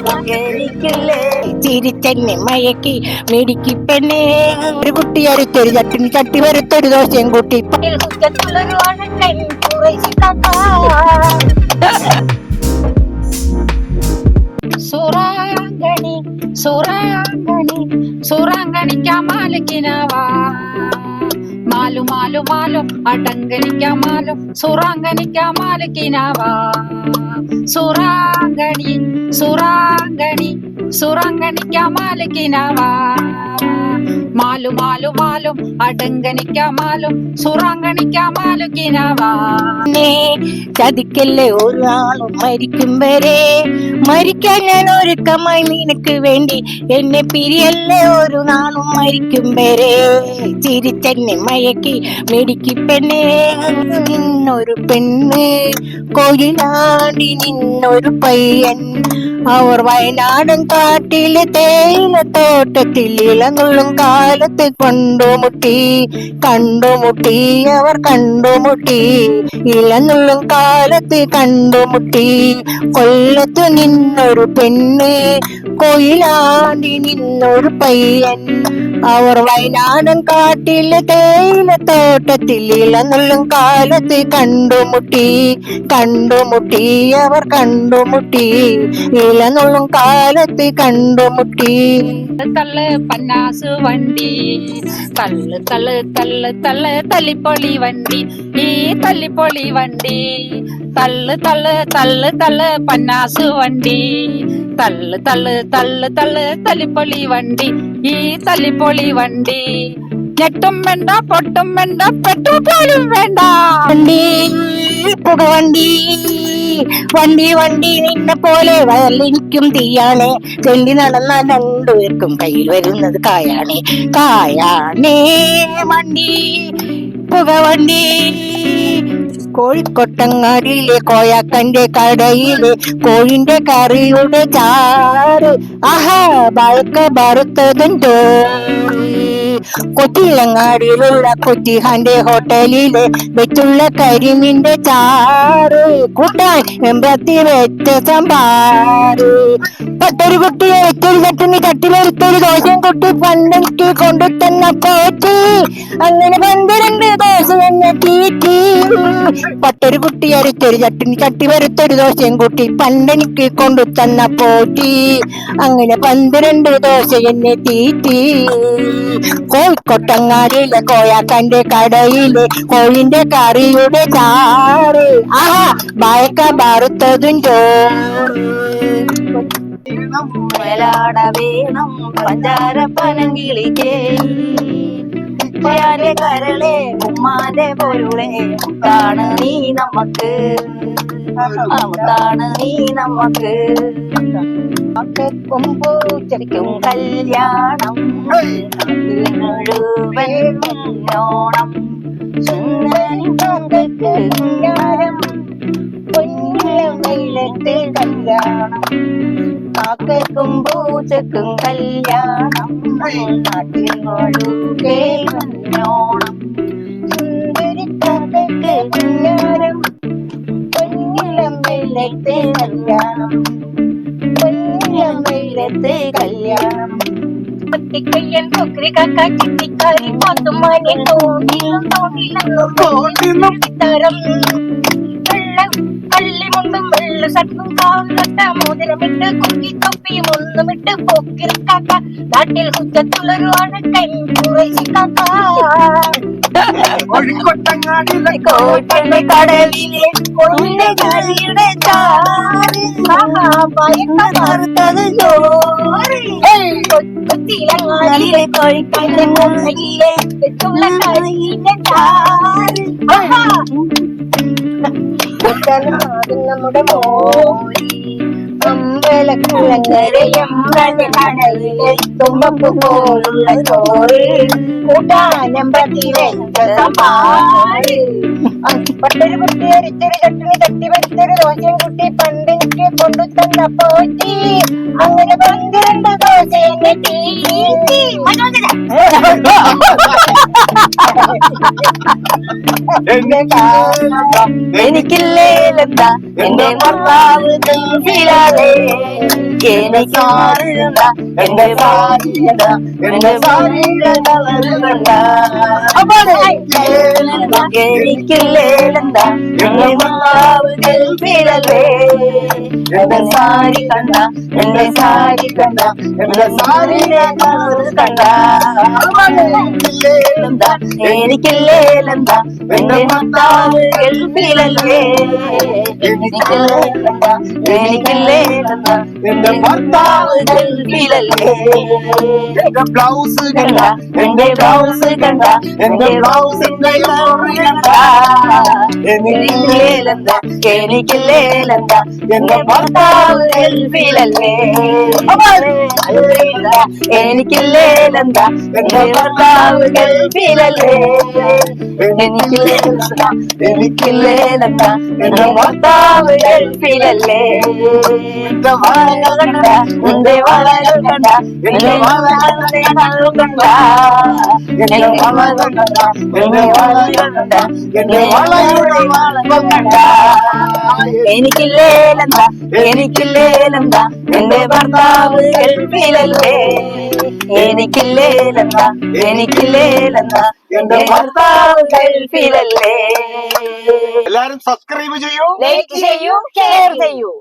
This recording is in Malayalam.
എനിക്കില്ലേ ചിരിച്ചെന്നെ മയക്കി മിടിക്കി പെണ്ണേ ഒരു കുട്ടി അരിച്ചൊരു ചട്ടിന് ചട്ടി വരത്തൊരു ദോശയും കൂട്ടി സൂറാങ്കണി സൂറാങ്കണി സൂറാങ്കണിക്കാ മാലക്കിനാവാ മാലു മാലു മാലു അടങ്കനിക്കാ മാലു സൂറാങ്കനിക്കാ മാലക്കിനാവാ സൂറാങ്കണി സൂറാങ്കണി സൂറാങ്കണിക്കാ മാലക്കിനാവാ മാലു മാലു മാലു അടങ്കനിക്കാ മാലു സൂറാങ്കണിക്കാ മാലക്കിനാവാ ചതിക്കല്ലേ ഒരാളും മരിക്കും വരെ മരിക്കാൻ ഞാൻ ഒരുക്കമായി നിനക്ക് വേണ്ടി എന്നെ പിരിയല്ലേ ഒരു നാളും മരിക്കും വരെ ചിരിച്ചെന്നെ മയക്കി മിടിക്കി പെണ്ണേ നിന്നൊരു പെണ്ണ് കോയിലാണ്ടി നിന്നൊരു പയ്യൻ അവർ വയനാടൻ കാട്ടിലെ തേയിലത്തോട്ടത്തിൽ ഇളങ്ങുള്ളും കാലത്ത് കണ്ടുമുട്ടി അവർ കണ്ടുമുട്ടി ഇളങ്ങുള്ളും കാലത്ത് കണ്ടുമുട്ടി കൊല്ലത്ത് നിന്നൊരു പെണ്ണ് കൊയിലാണ്ടി നിന്നൊരു പയ്യൻ അവർ വയനാടൻ കാട്ടിലെ തേയിലത്തോട്ടത്തിൽ ഇളങ്ങുള്ളും കാലത്ത് കണ്ടുമുട്ടി അവർ കണ്ടുമുട്ടി ഇളങ്ങുള്ളും കാലത്ത് കണ്ടുമുട്ടി തള്ള് പന്നാസ് വണ്ടി തള്ളു തള്ളു തള്ളു തള്ളു തല്ലിപ്പൊളി വണ്ടി ഈ തല്ലിപ്പൊളി വണ്ടി തള്ളു തള്ളു തള്ളു തള്ളു പന്നാസ് വണ്ടി തള്ളു തള്ളു തള്ളു തള്ളു തല്ലിപ്പൊളി വണ്ടി ഈ തല്ലിപ്പൊളി വണ്ടി ഞെട്ടും വേണ്ട പൊട്ടും വേണ്ട പെട്രോൾ പോലും വേണ്ട വണ്ടി പുകവണ്ടി വണ്ടി വണ്ടി നിന്നെ പോലെ വയലിനിക്കും തീയാണേ ചെണ്ടി നടന്ന രണ്ടുപേർക്കും കയ്യിൽ വരുന്നത് കായാണേ വണ്ടി പുകവണ്ടി കോഴിക്കോട്ടങ്ങാടിയിലെ കോയാക്കന്റെ കടയിലെ കോഴിന്റെ കറിയുടെ ചാറ് ആഹാ ബഴക്ക വറുത്തതും കൊച്ചിയിലങ്ങാടിയിലുള്ള കൊച്ചിഹാന്റെ ഹോട്ടലിലെ വെച്ചുള്ള കരിമീന്റെ ചാറ് കൂട്ടാൻ എമ്പത്തി വെച്ച സംഭാറ് പത്തൊരു കുട്ടിയെ വെച്ചൊരു ചട്ടിന് ചട്ടിലെടുത്തൊരു ദോശയും കുട്ടി പണ്ടെനിക്ക് കൊണ്ടു തന്ന കോച്ചി അങ്ങനെ 12 ദോശ എന്നെ തീറ്റി പത്തൊരു കുട്ടി അരച്ചൊരു ചട്ടിന് ചട്ടി വരത്തൊരു ദോശയും കുട്ടി പണ്ടെനിക്ക് കൊണ്ടു തന്ന പോറ്റി അങ്ങനെ 12 ദോശ എന്നെ തീറ്റി കോഴിക്കോട്ടങ്ങാടിയിലെ കോയാക്കന്റെ കടയിലെ കോഴിന്റെ കറിയുടെ ചാറ് ആഹാ ബായക്ക വറുത്തതും ചോലാട വേണം പഞ്ചാര പനങ്കിളിക്കേ ഉപ്പയാന്റെ കരളെ ഉമ്മാന്റെ പൊരുളെ മുത്താണ് നീ നമുക്ക് മുത്താണ് നീ നമുക്ക് പൂച്ചടിക്കും കല്യാണം മുഴുവൻ ഓണം പൊന്നിലത്തെ കല്യാണം കാക്കയ്ക്കും പൂച്ചക്കും കല്യാണം നാട്ടിൽ മുഴുവേ ഓണം സുന്ദരിക്കാക്കയ്ക്ക് കല്യാണം പൊന്നിലം വെയിലത്തെ കല്യാണം വെയിലത്തെ കല്യാണം പത്തിക്കയ്യൻ കൊക്കരി കാക്ക ചിത്തിക്കാരി പാത്തുമാനെ തോന്നിലും തരം കള്ളിമുണ്ടും വെള്ള സട്ടും കാലത്ത മോതിരമിട്ട് കുക്കി തൊപ്പിയും ഒന്നുമിട്ട് പോക്കിരി കാക്ക നാട്ടിൽ കുറ്റത്തുള്ളൊരു അണക്കൻ കാക്ക കോഴിക്കോട്ടങ്ങാടിയിലെ കോട്ടന്റെ കടലിലെ കോഴിന്റെ കറിയുടെ ചാറ് വറുത്തത് കൊച്ചിയിലങ്ങാടിയിലെ കോഴിക്കോട്ടെ കൊല്ലയിലെ വെച്ചുള്ള കറിയുടെ ചാറ് നമ്മുടെ മോരി അമ്പലക്കുളങ്ങരയമ്പലക്കടലിലെ തുമ്പപ്പു പോലുള്ള ചോറ് കൂട്ടാനമ്പത്തിലെ പട്ടൊരു കുട്ടി അരിച്ചൊരു ചട്ടിന് ചട്ടി വരിച്ചൊരു ദോശയും കുട്ടി പണ്ടെനിക്ക് കൊണ്ടു തന്ന പോറ്റി അങ്ങനെ 12 ദോശ എന്നെ തീറ്റി എനിക്കില്ലേലെന്താ എന്റെ ഭർത്താവ് എനിക്ക് മാറിയണ്ട എന്റെ ഭാര്യണ്ട എന്റെ ഭാര്യയുടെ കളറുകണ്ട എനിക്കില്ലേലെന്താ എന്റെ മാവ് ഗൾഫിലല്ലേ എന്റെ സാരി കണ്ട എന്റെ സാരി കണ്ട എന്റെ സാരിയുടെ കളറ് കണ്ട എനിക്കില്ലേലെന്താ എന്റെ ഭർത്താവ് ഗൾഫിലല്ലേ എനിക്കില്ലേലെന്താ എനിക്കില്ലേലെന്താ എന്റെ ഭർത്താവ് ഗൾഫിലല്ലേ എന്റെ ബ്ലൗസ് കണ്ട എന്റെ ബ്ലൗസ് കണ്ട എന്റെ ബ്ലൗസിന്റെ കണ്ട എനിക്കില്ലേലെന്താ എനിക്കില്ലേലെന്താ എന്റെ ഭർത്താവ് ഗൾഫിലല്ലേ എനിക്കില്ലേലെന്താ എന്റെ ഭർത്താവ് ഗൾഫിലല്ലേ എനിക്കില്ലേലെന്താ എനിക്കില്ലേലെന്താ എന്റെ ഭർത്താവ് ഗൾഫിലല്ലേ എന്റെ വളകൾ കണ്ട എന്റെ വളകൾ കണ്ട എന്റെ വളകളുടെ കണ്ണു കണ്ട എന്റെ വളകൾ കണ്ട എന്റെ വളകൾ കണ്ട എന്റെ വളയുടെ വളകൾ കണ്ട എനിക്കില്ലേലെന്താ എനിക്കില്ലേലെന്താ എന്റെ ഭർത്താവ് ഗൾഫിലല്ലേ എനിക്കില്ലേലെന്താ എനിക്കില്ലേലെന്താ എന്റെ ഭർത്താവ് ഗൾഫിലല്ലേ എല്ലാരും സബ്സ്ക്രൈബ് ചെയ്യൂ, ലൈക്ക് ചെയ്യൂ, ഷെയർ ചെയ്യൂ.